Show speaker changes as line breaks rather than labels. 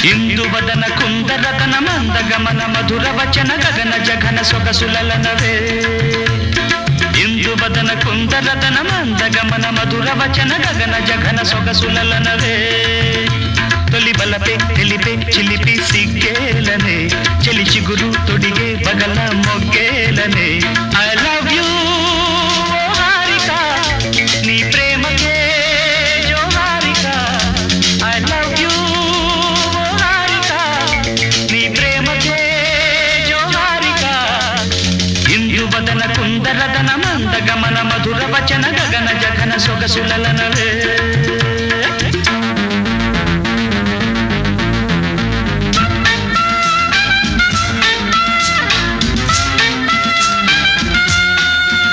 ಇಂದು ವದನ ಕುಂದರತನ ಮಂದ ಗಮನ ಮಧುರ ವಚನ ಗಗನ ಜಘನ ಸೊಗಸುಲಲನವೇ ಇಂದು ವದನ ಕುಂದರತನ ಮಂದ ಗಮನ ಮಧುರ ವಚನ ಗಗನ ಜಘನ ಸೊಗಸುಲಲನವೇ ತೊಲಿ ಬಲಪೆ ತಿಳಿಪೆ ಚಿಲಿಪಿ ಸಿಗ್ಗೇಲನೆ ಚಲಿ ಚಿಗುರು ತೊಡಿಗೆ ಬಗಲ ಮೊಗ್ಗೇಲನೆ ಐ ಲವ್ ಯು ಹಾರಿಕಾ ನೀ ಪ್ರೇಮಗೆ ಜೋ Harika I love you Harika ನೀ ಪ್ರೇಮಗೆ ಜೋ ಹಾರಿಕಾ ಇಂದು ವದನ ಕುಂದರದನ ಮಂದ ಗಮನ ಮಧುರ ವಚನ ಗಗನ ಜಘನ ಸೊಗಸುಲಲನವೇ